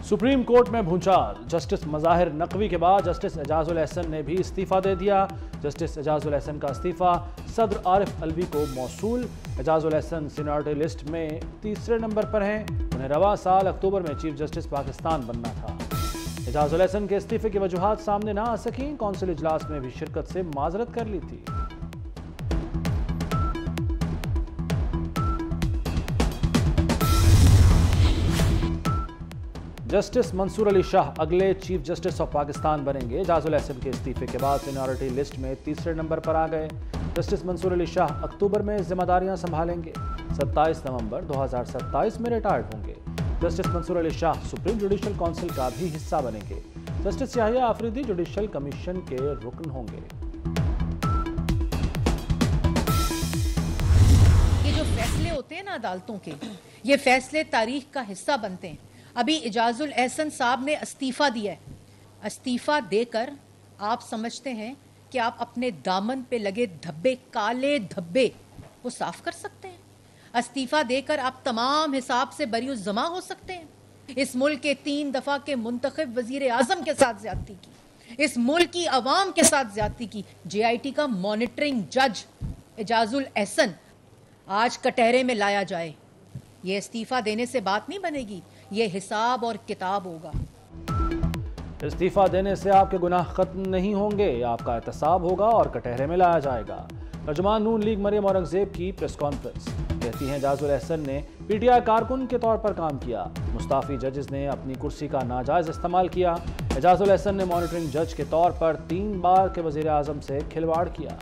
Supreme court में भूचाल। Justice Mazahir Naqvi के बाद जस्टिस एजाजुल एहसन ने भी इस्तीफा दे दिया। जस्टिस एजाजुल एहसन का इस्तीफा सदर आरिफ अलवी को मौसूल। एजाजुल एहसन सीनियरिटी लिस्ट में तीसरे नंबर पर हैं। उन्हें रवा साल अक्टूबर में चीफ जस्टिस पाकिस्तान बनना था। एजाजुल एहसन के इस्तीफे की वजूहात सामने ना आ सकी। कौंसिल इजलास में भी शिरकत से माजरत कर ली थी। जस्टिस मंसूर अली शाह अगले चीफ जस्टिस ऑफ पाकिस्तान बनेंगे। एजाजुल एहसन के इस्तीफे के बाद सीनियरिटी लिस्ट में तीसरे नंबर पर आ गए। जस्टिस मंसूर अली शाह अक्टूबर में जिम्मेदारियां संभालेंगे। 27 नवंबर 2027 में रिटायर्ड होंगे। Justice Mansoor Ali Shah supreme judicial council का भी हिस्सा बनेंगे। Justice Yahya Afridi judicial commission के रुकन होंगे। ये जो फैसले होते हैं ना अदालतों के, ये फैसले तारीख का हिस्सा बनते हैं। अभी एजाजुल एहसन साहब ने इस्तीफा दिया है। इस्तीफा देकर आप समझते हैं कि आप अपने दामन पे लगे धब्बे, काले धब्बे, वो साफ कर सकते हैं? इस्तीफा देकर आप तमाम हिसाब से बरी जमा हो सकते हैं? इस मुल्क के 3 दफा के मुंतखब वजीर आजम के साथ ज्यादती की, इस मुल्क की आवाम के साथ ज्यादती की। JIT का मॉनिटरिंग जज एजाजुल एहसन आज कटहरे में लाया जाए। ये इस्तीफा देने से बात नहीं बनेगी, ये हिसाब और किताब होगा। इस्तीफा देने से आपके गुनाह खत्म नहीं होंगे, आपका एहतसाब होगा और कटहरे में लाया जाएगा। तर्जुमान नून लीग मरियम औरंगजेब की प्रेस कॉन्फ्रेंस। कहती हैं एजाजुल एहसन ने PTI कारकुन के तौर पर काम किया। मुस्ताफी जजेस ने अपनी कुर्सी का नाजायज इस्तेमाल किया। एजाजुल एहसन ने मॉनिटरिंग जज के तौर पर 3 बार के वजीर आजम से खिलवाड़ किया।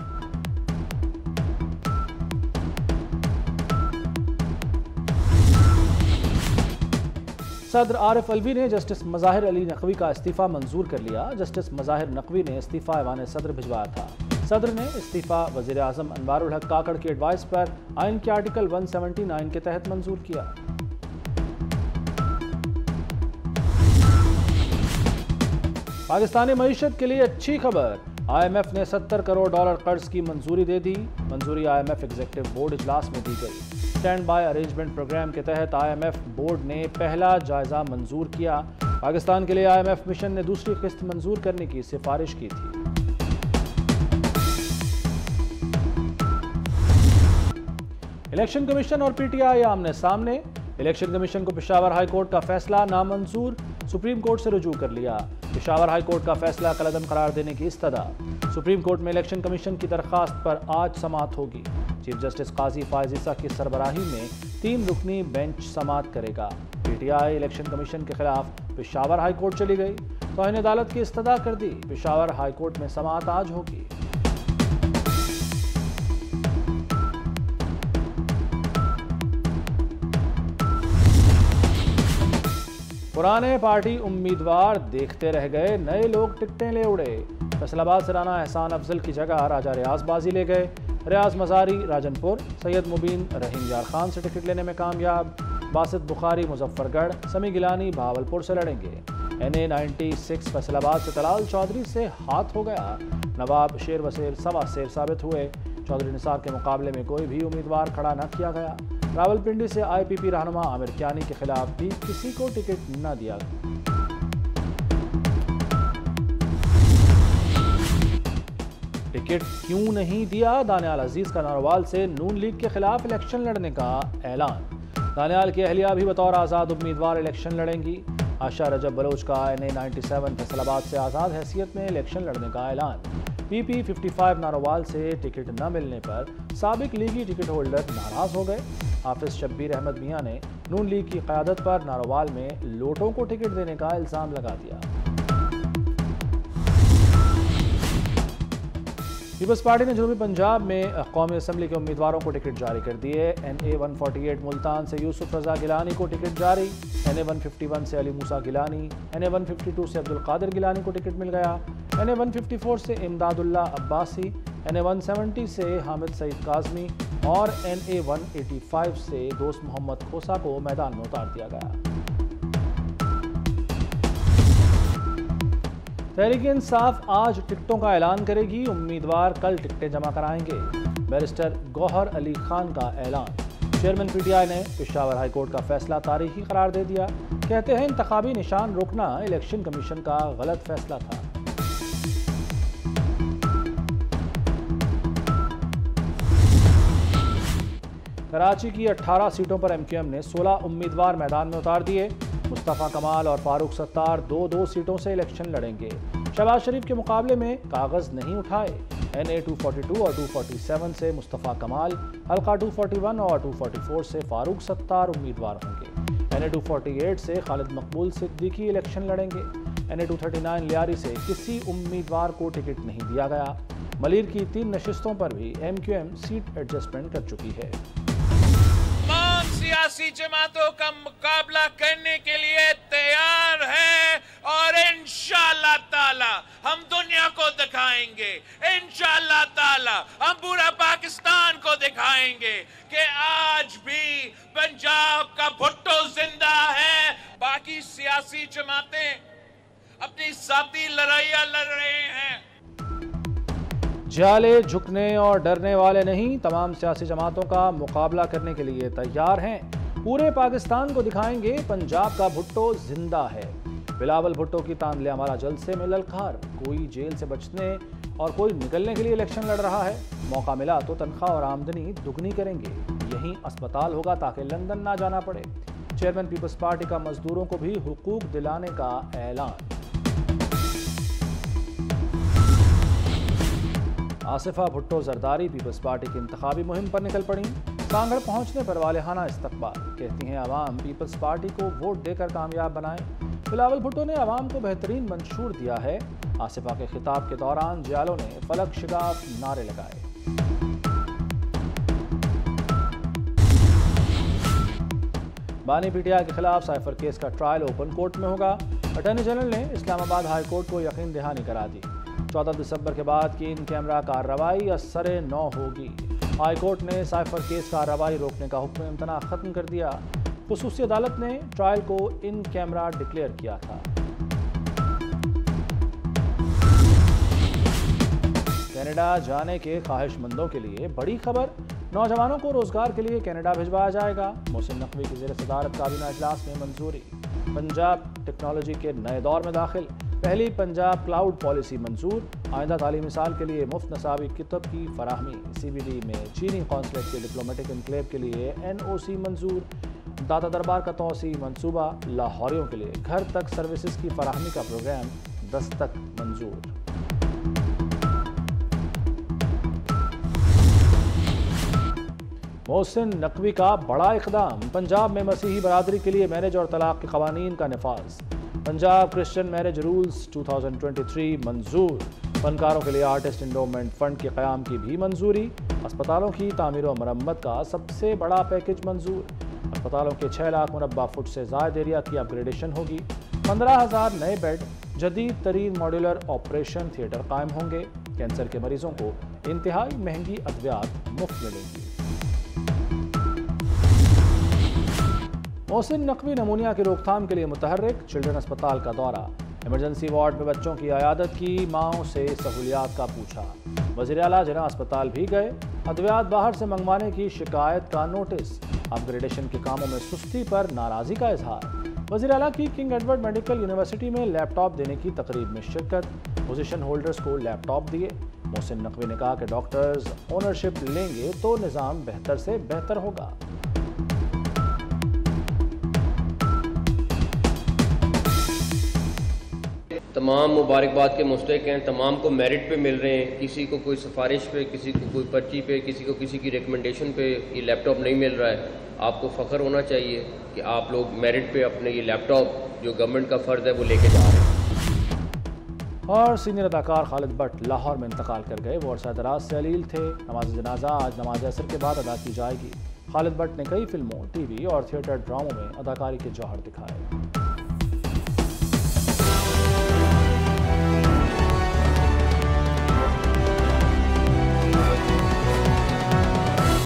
सदर आरिफ अलवी ने जस्टिस मज़ाहिर अली नकवी का इस्तीफा मंजूर कर लिया। जस्टिस मज़ाहिर नकवी ने इस्तीफा ऐवान सदर भिजवाया था। सदर ने इस्तीफा वज़ीर आज़म अनवारुल हक काकड़ की एडवाइस पर आइन के आर्टिकल 179 के तहत मंजूर किया। पाकिस्तानी मईशत के लिए अच्छी खबर। IMF ने $70 करोड़ कर्ज की मंजूरी दे दी। मंजूरी IMF एग्जीक्यूटिव बोर्ड इजलास में दी गई। स्टैंड बाय अरेंजमेंट प्रोग्राम के तहत IMF बोर्ड ने पहला जायजा मंजूर किया। पाकिस्तान के लिए IMF मिशन ने दूसरी किस्त मंजूर करने की सिफारिश की थी। इलेक्शन कमीशन और PTI आमने सामने। इलेक्शन कमीशन को पेशावर हाई कोर्ट का फैसला नामंजूर, सुप्रीम कोर्ट से रुजू कर लिया। पेशावर हाई कोर्ट का फैसला कलअदम करार देने की इस्तदा। सुप्रीम कोर्ट में इलेक्शन कमीशन की दरखास्त पर आज समाअत होगी। चीफ जस्टिस काजी फायज ईसा की सरबराही में 3 रुकनी बेंच समाअत करेगा। PTI इलेक्शन कमीशन के खिलाफ पेशावर हाई कोर्ट चली गई, तौहीन अदालत की इस्तदा कर दी। पेशावर हाई कोर्ट में समाअत आज होगी। पुराने पार्टी उम्मीदवार देखते रह गए, नए लोग टिकटें ले उड़े। फैसलाबाद से राना एहसान अफजल की जगह राजा रियाज बाजी ले गए। रियाज मजारी राजनपुर, सैयद मुबीन रहीम यार खान से टिकट लेने में कामयाब। बासित बुखारी मुजफ्फरगढ़, समी गिलानी भावलपुर से लड़ेंगे। NA 96 फैसलाबाद से तलाल चौधरी से हाथ हो गया। नवाब शेर बसेर सवा शेर साबित हुए। चौधरी निसार के मुकाबले में कोई भी उम्मीदवार खड़ा न किया गया। रावलपिंडी से IPP रहनुमा आमिर कियानी के खिलाफ भी किसी को टिकट न दिया। टिकट क्यों नहीं दिया? दानियाल अजीज का नारोवाल से नून लीग के खिलाफ इलेक्शन लड़ने का ऐलान। दानियाल की अहलिया भी बतौर आज़ाद उम्मीदवार इलेक्शन लड़ेंगी। आशा रजब बलोच का NA 97 फैसलाबाद से आज़ाद हैसियत में इलेक्शन लड़ने का ऐलान। PP 55 नारोवाल से टिकट न मिलने पर साबिक लीगी टिकट होल्डर नाराज हो गए। हाफिज शब्बीर अहमद मियां ने नून लीग की क़यादत पर नारोवाल में लोटों को टिकट देने का इल्ज़ाम लगा दिया। पीपल्स पार्टी ने जनूबी पंजाब में कौमी असम्बली के उम्मीदवारों को टिकट जारी कर दिए। NA 148 मुल्तान से यूसुफ रजा गिलानी को टिकट जारी। NA 151 से अली मूसा गिलानी, NA 152 से अब्दुल कादिर गिलानी को टिकट मिल गया। NA 154 से इमदादुल्ला अब्बासी, NA 170 से हामिद सईद काजमी और NA 185 से दोस्त मोहम्मद खोसा को मैदान में उतार दिया गया। तहरीक इंसाफ आज टिकटों का ऐलान करेगी। उम्मीदवार कल टिकटें जमा कराएंगे। बैरिस्टर गौहर अली खान का ऐलान। चेयरमैन पीटीआई ने पेशावर हाई कोर्ट का फैसला तारीखी करार दे दिया। कहते हैं इंतखाबी निशान रोकना इलेक्शन कमीशन का गलत फैसला था। कराची की 18 सीटों पर एमक्यूएम ने 16 उम्मीदवार मैदान में उतार दिए। मुस्तफ़ा कमाल और फारूक सत्तार 2-2 सीटों से इलेक्शन लड़ेंगे। शहबाज शरीफ के मुकाबले में कागज नहीं उठाए। NA 242 और 247 से मुस्तफ़ा कमाल, हल्का 241 और 244 से फारूक सत्तार उम्मीदवार होंगे। NA 248 से खालिद मकबूल सिद्दीकी इलेक्शन लड़ेंगे। NA 239 लियारी से किसी उम्मीदवार को टिकट नहीं दिया गया। मलीर की 3 नशिस्तों पर भी एमक्यूएम सीट एडजस्टमेंट कर चुकी है। तमाम सियासी जमातों का मुकाबला करने के लिए तैयार है और इंशाअल्लाह ताला हम दुनिया को दिखाएंगे, इंशाअल्लाह ताला हम पूरा पाकिस्तान को दिखाएंगे कि आज भी पंजाब का भुट्टो जिंदा है। बाकी सियासी जमातें अपनी जाती लड़ाइयां लड़ रहे हैं। जाले झुकने और डरने वाले नहीं, तमाम सियासी जमातों का मुकाबला करने के लिए तैयार हैं। पूरे पाकिस्तान को दिखाएंगे पंजाब का भुट्टो जिंदा है। बिलावल भुट्टो की तांदलेमारा जलसे में ललकार, कोई जेल से बचने और कोई निकलने के लिए इलेक्शन लड़ रहा है। मौका मिला तो तनख्वाह और आमदनी दुगनी करेंगे। यहीं अस्पताल होगा ताकि लंदन ना जाना पड़े। चेयरमैन पीपल्स पार्टी का मजदूरों को भी हुकूक दिलाने का ऐलान। आसिफा भुट्टो जरदारी पीपल्स पार्टी की इंतखाबी मुहिम पर निकल पड़ी। सांगड़ पहुंचने पर वालेहाना इस्तकबाल, कहती हैं आवाम पीपल्स पार्टी को वोट देकर कामयाब बनाएं। बिलावल भुट्टो ने आवाम को बेहतरीन मंशूर दिया है। आसिफा के खिताब के दौरान जियालों ने फलक शिगाफ नारे लगाए। बानी पीटीआई के खिलाफ साइफर केस का ट्रायल ओपन कोर्ट में होगा। अटॉर्नी जनरल ने इस्लामाबाद हाई कोर्ट को यकीन दहानी करा दी। 14 दिसंबर के बाद की इन कैमरा कार्रवाई असरे 9 होगी। हाई कोर्ट ने साइफर केस कार्रवाई रोकने का हुक्म इम्तना खत्म कर दिया। खुसूसी अदालत ने ट्रायल को इन कैमरा डिक्लेयर किया था। कनाडा जाने के ख्वाहिशमंदों के लिए बड़ी खबर, नौजवानों को रोजगार के लिए कनाडा भिजवाया जाएगा। मोहसिन नकवी की ज़ेर सदारत काबीना इजलास में मंजूरी। पंजाब टेक्नोलॉजी के नए दौर में दाखिल, पहली पंजाब क्लाउड पॉलिसी मंजूर। आइंदा तालीमी साल के लिए मुफ्त नसाबी किताब की फराहमी। CBD में चीनी कौंसलेट के डिप्लोमेटिक इनक्लेव के लिए NOC मंजूर। दाता दरबार का तौसी मंसूबा, लाहौरियों के लिए घर तक सर्विसेज की फराहमी का प्रोग्राम दस्तक मंजूर। मोहसिन नकवी का बड़ा इकदाम, पंजाब में मसीही बरादरी के लिए मैरिज और तलाक के कवानीन का नफाज। पंजाब क्रिश्चियन मैरिज रूल्स 2023 मंजूर। फनकारों के लिए आर्टिस्ट इंडोमेंट फंड के क़याम की भी मंजूरी। अस्पतालों की तामीर और मरम्मत का सबसे बड़ा पैकेज मंजूर। अस्पतालों के 6 लाख मुरब्बा फुट से ज़ायद एरिया की अपग्रेडेशन होगी। 15,000 नए बेड, जदीद तरीन मॉड्यूलर ऑपरेशन थिएटर कायम होंगे। कैंसर के मरीजों को इंतहाई महंगी अद्वियात मुफ्त मिलेंगी। मोहसिन नकवी नमूनिया की रोकथाम के लिए मुतहर्रिक, चिल्ड्रन अस्पताल का दौरा। इमरजेंसी वार्ड में बच्चों की आयादत की, माओं से सहूलियात का पूछा। वज़ीर आला जिला अस्पताल भी गए। अद्वियात बाहर से मंगवाने की शिकायत का नोटिस। अपग्रेडेशन के कामों में सुस्ती पर नाराज़गी का इजहार। वज़ीर आला की किंग एडवर्ड मेडिकल यूनिवर्सिटी में लैपटॉप देने की तकरीब में शिरकत। पोजीशन होल्डर्स को लैपटॉप दिए। मोहसिन नकवी ने कहा कि डॉक्टर्स ओनरशिप लेंगे तो निज़ाम बेहतर से बेहतर होगा। तमाम मुबारकबाद के मुस्तहिक हैं, तमाम को मेरिट पे मिल रहे हैं। किसी को कोई सिफारिश पे, किसी को कोई पर्ची पे, किसी को किसी की रिकमेंडेशन पे ये लैपटॉप नहीं मिल रहा है। आपको फ़ख्र होना चाहिए कि आप लोग मेरिट पे अपने ये लैपटॉप जो गवर्नमेंट का फ़र्ज़ है वो लेके जा रहे हैं। और सीनियर अदाकार खालिद भट्ट लाहौर में इंतकाल कर गए। वो अरसा दराज से अलील थे। नमाज जनाजा आज नमाज असर के बाद अदा की जाएगी। खालिद भट्ट ने कई फिल्मों, TV और थिएटर ड्रामों में अदाकारी के जौहर दिखाए।